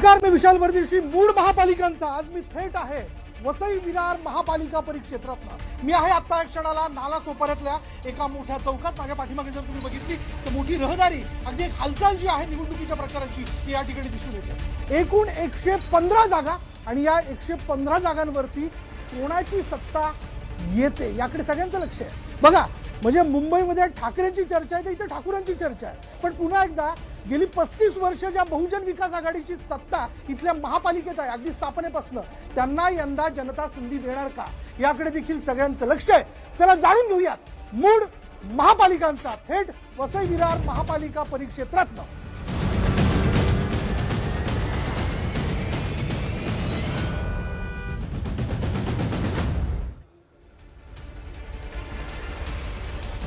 नमस्कार, मी विशाल वर्देशी. मूळ महापालिकांचा आज मी थेट आहे वसई विरार महापालिका परिक्षेत्रात. मी आहे आता एक क्षणाला नालासोपाऱ्यातल्या एका मोठ्या चौकात. माझ्या पाठीमागे जर तुम्ही बघितली तर मोठी रहदारी, अगदी एक हालचाल जी आहे निवडणुकीच्या प्रकाराची ती या ठिकाणी दिसून येते. एकूण 115 जागा आणि या 115 जागांवरती कोणाची सत्ता येते याकडे सगळ्यांचं लक्ष आहे. बघा, म्हणजे मुंबईमध्ये ठाकरेंची चर्चा आहे तर इथे ठाकूरांची चर्चा आहे. पण पुन्हा एकदा गेली 35 वर्ष ज्या बहुजन विकास आघाडीची सत्ता इथल्या महापालिकेत आहे अगदी स्थापनेपासून, त्यांना यंदा जनता संधी देणार का याकडे देखील सगळ्यांचं लक्ष आहे. चला जाणून घेऊयात मूळ महापालिकांचा थेट वसई विरार महापालिका परिक्षेत्रातनं.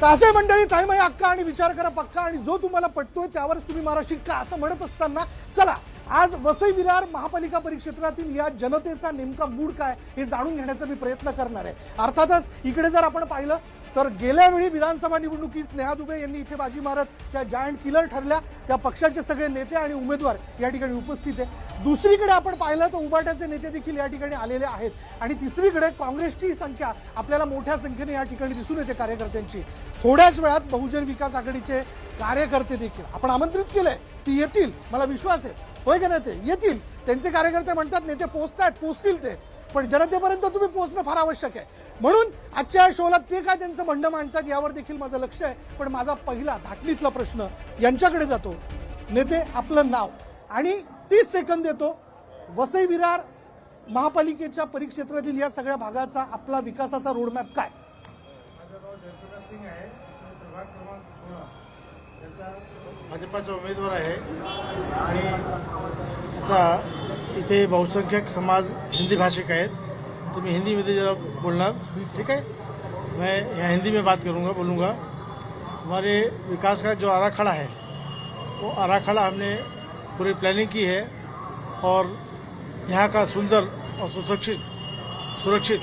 असे मंडळी, ताईमाई अक्का आणि विचार करा पक्का, आणि जो तुम्हाला पटतोय त्यावरच तुम्ही मारा शिक्का असं म्हणत असताना, चला आज वसई विरार महापालिका परिक्षेत्रातील या जनतेचा नेमका मूड काय हे जाणून घेण्याचा मी प्रयत्न करणार आहे. अर्थातच इकडे जर आपण पाहिलं तर गेल्या वेळी विधानसभा निवडणुकीत स्नेहा दुबे यांनी इथे बाजी मारत त्या जायंट किलर ठरल्या. त्या पक्षाचे सगळे नेते आणि उमेदवार या ठिकाणी उपस्थित आहे. दुसरीकडे आपण पाहिलं तर उभाट्याचे नेते देखील या ठिकाणी आलेले आहेत. आणि तिसरीकडे काँग्रेसची संख्या आपल्याला मोठ्या संख्येने या ठिकाणी दिसून येते कार्यकर्त्यांची. थोड्याच वेळात बहुजन विकास आघाडीचे कार्यकर्ते देखील आपण आमंत्रित केलंय, ती येतील, मला विश्वास आहे. होय का नाही, ते येतील. त्यांचे कार्यकर्ते म्हणतात नेते पोहोचतील ते, पण जनतेपर्यंत तुम्ही पोहोचणं फार आवश्यक आहे. म्हणून आजच्या शोला ते काय त्यांचं म्हणणं मांडतात यावर देखील माझं लक्ष आहे. पण माझा पहिला धाटणीतला प्रश्न यांच्याकडे जातो. नेते, आपलं नाव आणि 30 सेकंद देतो. वसई विरार महापालिकेच्या परिक्षेत्रातील या सगळ्या भागाचा आपला विकासाचा रोडमॅप काय? माझं नाव जयप्रकाश सिंग आहे. प्रभाग क्रमांक 16 याचा भाजपाचा उमेदवार आहे. आणि आता इथे बहुसंख्यक समाज हिंदी भाषिक आहेत, तो मैं हिंदी में जरा बोलना, ठीक है? मैं यहाँ हिंदी में बात बोलूँगा. हमारे विकास का जो आराखड़ा है वो आराखड़ा हमने पूरी प्लानिंग की है और यहाँ का सुंदर और सुरक्षित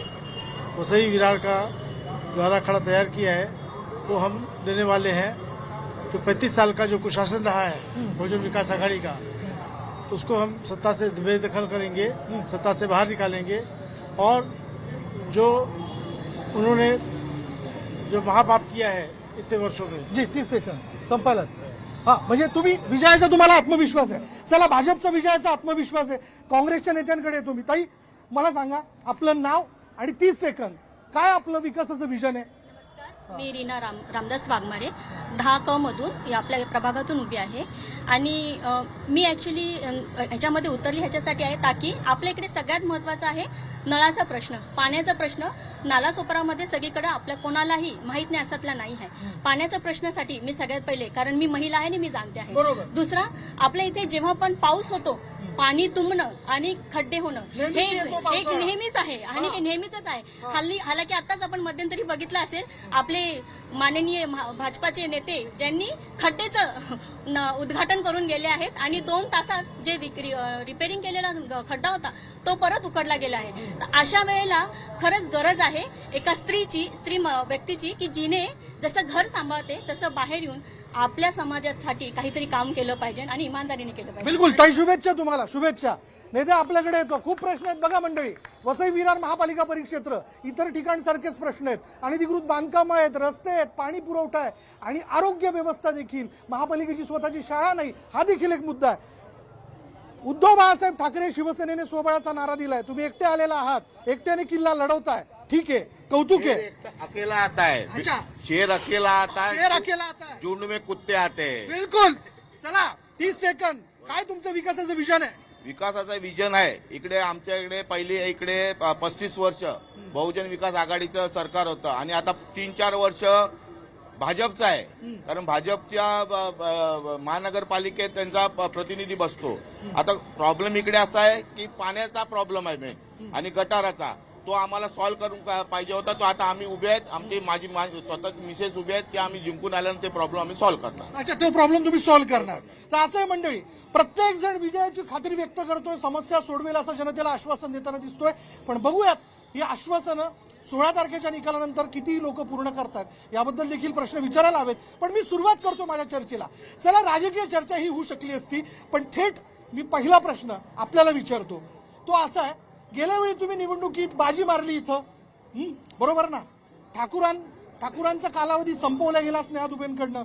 वसई विरार का जो आराखड़ा तैयार किया है वो हम देने वाले हैं. तो 35 साल का जो कुशासन रहा है बहुजन विकास आघाड़ी का, उसको हम सत्ता से बेदखल करेंगे, सत्ता से बाहर निकालेंगे. और जो उन्होंने जो महापाप किया है इतने वर्षों में. जी, 30 सेकंद संपायला. हा, म्हणजे तुम्ही विजयाचा तुम्हाला आत्मविश्वास आहे. चला, भाजपचा विजयाचा आत्मविश्वास आहे. काँग्रेसच्या नेत्यांकडे तुम्ही, ताई मला सांगा आपलं नाव आणि 30 सेकंद, काय आपलं विकासाचं विजन आहे? मी रीना रामदास वाघमारे 10 क मधून आपल्या प्रभागातून उभी आहे. आणि मी ॲक्च्युली ह्याच्यामध्ये उतरली ह्याच्यासाठी आहे ताकी आपल्या इकडे सगळ्यात महत्त्वाचा आहे नळाचा प्रश्न, पाण्याचा प्रश्न. नालासोपारामध्ये सगळीकडे आपल्या कोणालाही माहीत नाही असातला नाही आहे. पाण्याच्या प्रश्नासाठी मी सगळ्यात पहिले, कारण मी महिला आहे आणि मी जाणते आहे. दुसरा, आपल्या इथे जेव्हा पण पाऊस होतो पाणी तुंबणं आणि खड्डे होणं हे एक नेहमीच आहे आणि हे नेहमीच आहे. हालाकी आताच आपण मध्यंतरी बघितलं असेल आपले माननीय भाजपाचे नेते ज्यांनी खड्डेचं उद्घाटन करून गेले आहेत आणि 2 तासात जे रिपेअरिंग केलेला खड्डा होता तो परत उकडला गेला आहे. तर अशा वेळेला खरंच गरज आहे एका स्त्री व्यक्तीची की जिने जसं घर सांभाळते तसं बाहेर येऊन आपल्या समाजासाठी काहीतरी काम केलं पाहिजे आणि इमानदारीने केलं पाहिजे. बिलकुल ताई, शुभेच्छा तुम्हाला, शुभेच्छा. नेते आपल्याकडे येतो. खूप प्रश्न आहेत बघा मंडळी. वसई विरार महापालिका परिक्षेत्र, इतर ठिकाणसारखेच प्रश्न आहेत. अनधिकृत बांधकामं आहेत, रस्ते आहेत, पाणी पुरवठा आहे आणि आरोग्य व्यवस्था देखील. महापालिकेची स्वतःची शाळा नाही, हा देखील एक मुद्दा आहे. उद्धव बाळासाहेब ठाकरे शिवसेनेने स्वबळाचा नारा दिलाय. तुम्ही एकटे आलेला आहात, एकट्याने किल्ला लढवताय, ठीक आहे, कौतुक आहे. अकेला आता है, अच्छा, शेर अकेला आता है, शेर अकेला आता है, झुंड में कुत्ते आते हैं. बिलकुल. चला, 30 सेकंद, काय तुमचं विकासाचं विजन आहे? विकासाचा विजन आहे. इकडे आमच्याकडे पहिले इकडे 35 वर्ष बहुजन विकास आघाडीचं सरकार होतं आणि आता 3-4 वर्ष भाजपचं आहे. कारण भाजपच्या महानगरपालिकेत त्यांचा प्रतिनिधी बसतो. आता प्रॉब्लेम इकडे असा आहे की पाण्याचा प्रॉब्लेम आहे मेन आणि गटाराचा. तो आम्हाला सॉल्व्ह करून पाहिजे होता. तो आता आम्ही उभे आहेत, आमची माझी स्वतः मिसेस उभे आहेत की आम्ही जिंकून आल्यानंतर ते प्रॉब्लेम आम्ही सॉल्व्ह करणार. अच्छा, तो प्रॉब्लेम तुम्ही सॉल्व्ह करणार. तर असं आहे मंडळी, प्रत्येक जण विजयाची खात्री व्यक्त करतोय, समस्या सोडवेल असं जनतेला आश्वासन देताना दिसतोय. पण बघूयात ही आश्वासनं 16 तारखेच्या निकालानंतर किती लोक पूर्ण करतात याबद्दल देखील प्रश्न विचारायला हवेत. पण मी सुरुवात करतो माझ्या चर्चेला. चला, राजकीय चर्चा ही होऊ शकली असती, पण थेट मी पहिला प्रश्न आपल्याला विचारतो तो असा आहे, गेल्या वेळी तुम्ही निवडणुकीत बाजी मारली इथं, बरोबर ना? ठाकूरांचा कालावधी संपवला गेला स्नेहा दुबेंकडनं.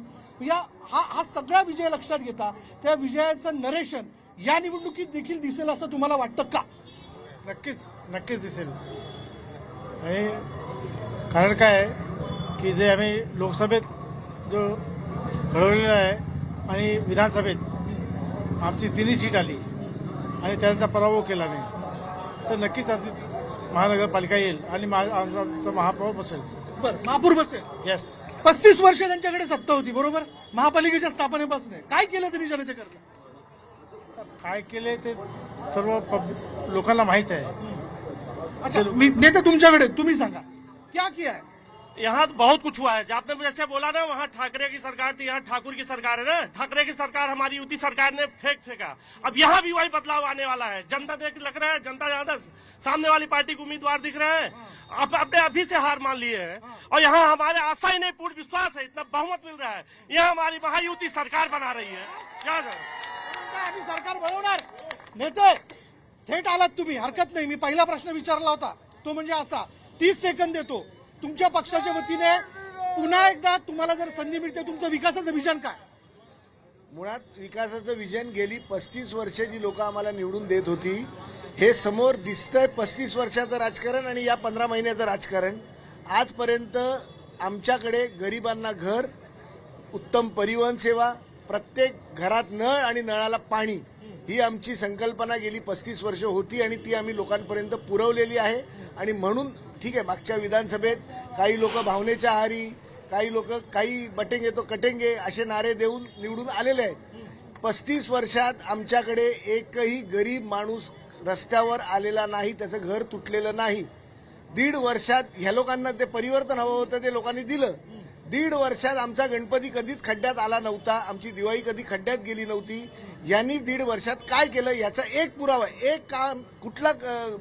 हा सगळा विजय लक्षात घेता त्या विजयाचं नरेशन या निवडणुकीत देखील दिसेल असं तुम्हाला वाटतं का? नक्कीच दिसेल. आणि कारण काय आहे की जे आम्ही लोकसभेत जो घडवलेला आहे आणि विधानसभेत आमची 3 सीट आली आणि त्यांचा पराभव केला नाही, तर नक्कीच आमची महानगरपालिका येईल आणि आमचा महापौर बसेल. बरं, महापौर बसेल. येस. 35 वर्ष त्यांच्याकडे सत्ता होती, बरोबर? महापालिकेच्या स्थापनेपासून काय केलं त्यांनी जनतेकरता? काय केले ते सर्व लोकांना माहित आहे. अच्छा, मी नेते तुमच्याकडे, तुम्ही सांगा क्या किया है? यहाँ तो बहुत कुछ हुआ है. आपने जैसे बोला ना, वहाँ ठाकरे की सरकार थी, यहाँ ठाकुर की सरकार है ना. ठाकरे की सरकार हमारी युति सरकार ने फेंका. अब यहाँ भी वही बदलाव आने वाला है. जनता देख लग रहा है, जनता ज्यादा सामने वाली पार्टी के उम्मीदवार दिख रहे हैं. अब अपने अभी से हार मान लिए हैं और यहाँ हमारे आशा ही नहीं, पूर्ण विश्वास है, इतना बहुमत मिल रहा है. यहाँ हमारी महायुति सरकार बना रही है. क्या आम्ही सरकार बनवणार. नेते थेट आलात तुम्ही, हरकत नाही. मी पहिला प्रश्न विचारला होता तो म्हणजे असा, 30 सेकंद देतो. तुमच्या पक्षाच्या वतीने पुन्हा एकदा तुम्हाला जर संधी मिळते, तुमचं विकासाचं विजन काय? मुळात विकासाचं विजन गेली 35 वर्ष जी लोक आम्हाला निवडून देत होती, हे समोर दिसतंय. 35 वर्षाचं राजकारण आणि या 15 महिन्याचं राजकारण. आजपर्यंत आमच्याकडे गरिबांना घर, उत्तम परिवहन सेवा, प्रत्येक घरात नळ आणि नळाला पाणी, ही आमची संकल्पना गेली 35 वर्ष होती आणि ती आम्ही लोकांपर्यंत पुरवलेली आहे. आणि म्हणून ठीक आहे, मागच्या विधानसभेत काही लोक भावनेच्या आहारी, काही लोक काही बटेंगे तो कटेंगे असे नारे देऊन निवडून आलेले आहेत. 35 वर्षात आमच्याकडे एकही गरीब माणूस रस्त्यावर आलेला नाही, त्याचं घर तुटलेलं नाही. 1.5 वर्षात ह्या लोकांना ते परिवर्तन हवं होतं, ते लोकांनी दिलं. 1.5 वर्षात आमचा गणपती कधीच खड्ड्यात आला नव्हता, आमची दिवाळी कधी खड्ड्यात गेली नव्हती. यांनी 1.5 वर्षात काय केलं याचा एक पुरावा, एक काम, कुठला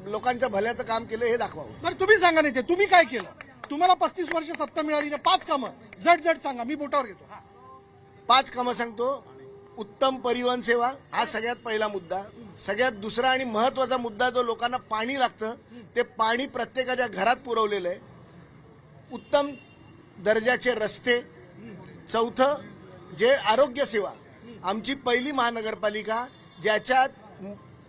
लोकांच्या भल्याचं काम केलं हे दाखवावं. बरं, तुम्ही सांगा नेते, तुम्ही काय केलं? तुम्हाला 35 वर्ष सत्ता मिळाली ना, 5 कामं झट सांगा, मी बोटावर घेतो. 5 कामं सांगतो. उत्तम परिवहन सेवा हा सगळ्यात पहिला मुद्दा. सगळ्यात दुसरा आणि महत्वाचा मुद्दा, जो लोकांना पाणी लागतं ते पाणी प्रत्येकाच्या घरात पुरवलेलं आहे. उत्तम दर्जाचे रस्ते. चौथं जे आरोग्य सेवा, आमची पहिली महानगरपालिका ज्याच्यात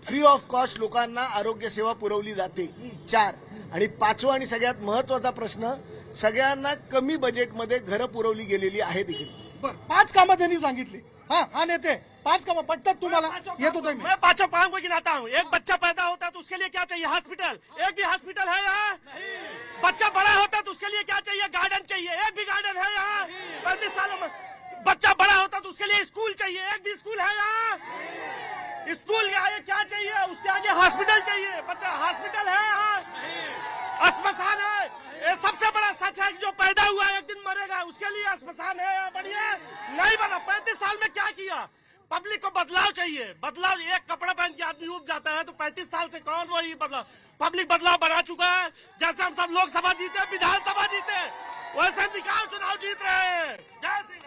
फ्री ऑफ कॉस्ट लोकांना आरोग्य सेवा पुरवली जाते. 4 आणि 5वा आणि सगळ्यात महत्वाचा प्रश्न, सगळ्यांना कमी बजेटमध्ये घरं पुरवली गेलेली आहेत इकडे. बरं, 5 कामं त्यांनी सांगितली. हा नेते, 5 कामं पटतात तुम्हाला? येत होतो मी. मैं 5 पाँव को गिनाता हूँ. एक बच्चा पैदा होता है तो उसके लिए क्या चाहिए? हॉस्पिटल. एक भी हॉस्पिटल है यहाँ? बच्चा बड़ा होता है तो उसके लिए क्या चाहिए? गार्डन चाहिए. एक भी गार्डन है यहाँ? 35 सालों में बच्चा बड़ा होता है तो उसके लिए स्कूल चाहिए. एक भी स्कूल है यहाँ? स्कूल के आगे क्या चाहिए? उसके आगे हॉस्पिटल चाहिए. बच्चा हॉस्पिटल है यहाँ? अस्पताल है. ये सबसे बड़ा सच है कि जो पैदा हुआ है एक दिन मरेगा, उसके लिए अस्पताल है यहाँ? बढ़िया नहीं बना. 35 साल में क्या किया? पब्लिक को बदलाव चाहिए. बदलाव, एक कपड़ा पहन के आदमी उब जाता है तो 35 साल से कौन वही बदलाव? पब्लिक बदलाव बना चुका है. जैसे हम सब लोकसभा जीते, विधानसभा जीते, वैसे निकाल चुनाव जीत रहे हैं. जय श्री राम.